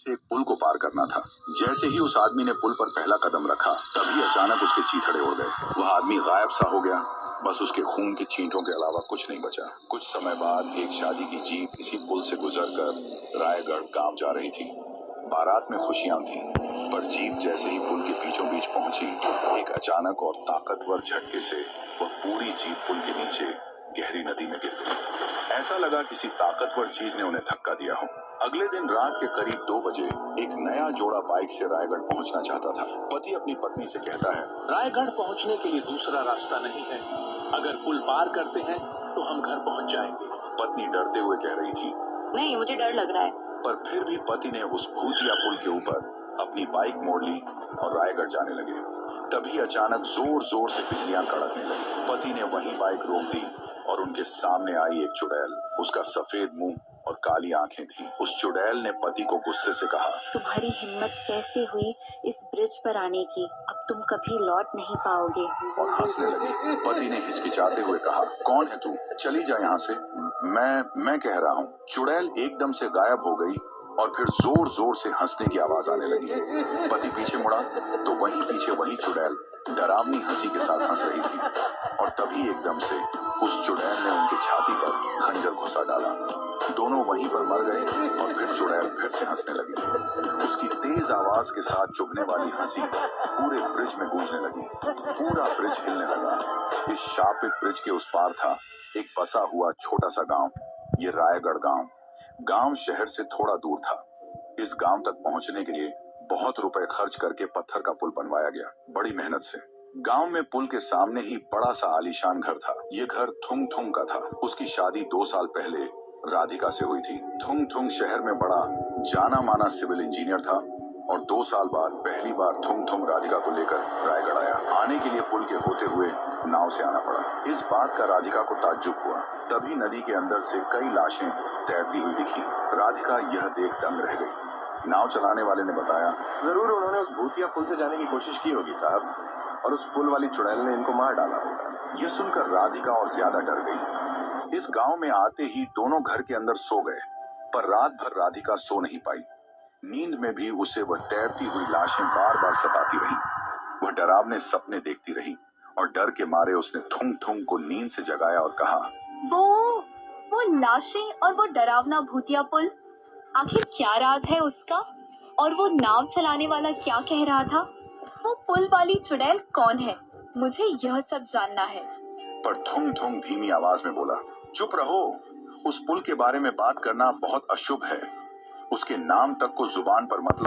से एक पुल को पार करना था। जैसे ही उस आदमी ने पुल पर पहला कदम रखा, तभी अचानक उसके चीथड़े उड़ गए। वह आदमी गायब सा हो गया। बस उसके खून की छींटों के अलावा कुछ नहीं बचा। कुछ समय बाद एक शादी की जीप इसी पुल से गुजरकर रायगढ़ गांव जा रही थी। बारात में खुशियां थीं, पर जीप जैसे ही पुल के बीचों बीच पहुंची, एक अचानक और ताकतवर झटके से वह पूरी जीप पुल के नीचे गहरी नदी में गिर गई। ऐसा लगा किसी ताकतवर चीज ने उन्हें धक्का दिया हो। अगले दिन रात के करीब 2 बजे एक नया जोड़ा बाइक से रायगढ़ पहुंचना चाहता था। पति अपनी पत्नी से कहता है, रायगढ़ पहुंचने के लिए दूसरा रास्ता नहीं है। अगर पुल पार करते हैं तो हम घर पहुंच जाएंगे। पत्नी डरते हुए कह रही थी, नहीं, मुझे डर लग रहा है। पर फिर भी पति ने उस भूतिया पुल के ऊपर अपनी बाइक मोड़ ली और रायगढ़ जाने लगे। तभी अचानक जोर जोर से बिजलियां कड़कने लगी। पति ने वहीं बाइक रोक दी और उनके सामने आई एक चुड़ैल। उसका सफेद मुंह और काली आंखें थीं। उस चुड़ैल ने पति को गुस्से से कहा, तुम्हारी हिम्मत कैसे हुई इस ब्रिज पर आने की? अब तुम कभी लौट नहीं पाओगे। और हंसने लगी। पति ने हिचकिचाते हुए कहा, कौन है तू? चली जा यहाँ से। मैं कह रहा हूँ। चुड़ैल एकदम से गायब हो गई और फिर जोर जोर से हंसने की आवाज आने लगी। पति पीछे मुड़ा तो वहीं पीछे वही चुड़ैल डरावनी हंसी के साथ हंस रही थी। और तभी एकदम से उस चुड़ैल ने उनकी छाती पर खंजर घुसा डाला। दोनों वहीं पर मर गए और फिर चुड़ैल फिर से हंसने लगी। उसकी तेज आवाज के साथ चुभने वाली हंसी पूरे ब्रिज में गूंजने लगी। पूरा ब्रिज हिलने लगा। इस शापित ब्रिज के उस पार था एक बसा हुआ छोटा सा गांव। ये रायगढ़ गांव। गांव शहर से थोड़ा दूर था। इस गांव तक पहुंचने के लिए बहुत रुपए खर्च करके पत्थर का पुल बनवाया गया, बड़ी मेहनत से। गांव में पुल के सामने ही बड़ा सा आलीशान घर था। ये घर थुंग थुंग का था। उसकी शादी 2 साल पहले राधिका से हुई थी। थुंग थुंग शहर में बड़ा जाना माना सिविल इंजीनियर था और 2 साल बाद पहली बार थुंग थुंग राधिका को लेकर रायगढ़ आया। आने के लिए पुल के होते हुए नाव से आना पड़ा। इस बात का राधिका को ताज्जुब हुआ। तभी नदी के अंदर से कई लाशें तैरती हुई दिखी। राधिका यह देख दंग रह गई। नाव चलाने वाले ने बताया, जरूर उन्होंने उस भूतिया पुल से जाने की कोशिश की होगी साहब, और उस पुल वाली चुड़ैल ने इनको मार डाला होगा। यह सुनकर राधिका और ज्यादा डर गई। इस गांव में आते ही दोनों घर के अंदर सो गए, पर रात भर राधिका सो नहीं पाई। नींद में भी उसे वह तैरती हुई लाशें बार बार सताती रहीं। वह डरावने सपने देखती रही और डर के मारे उसने थुंग थुंग को नींद से जगाया और कहा, वो लाशें और वो डरावना भूतिया पुल, आखिर क्या राज है उसका? और वो नाव चलाने वाला क्या कह रहा था? वो पुल वाली चुड़ैल कौन है? मुझे यह सब जानना है। पर थुंग थुंग धीमी आवाज में बोला, चुप रहो। उस पुल के बारे में बात करना बहुत अशुभ है। उसके नाम तक को जुबान पर मत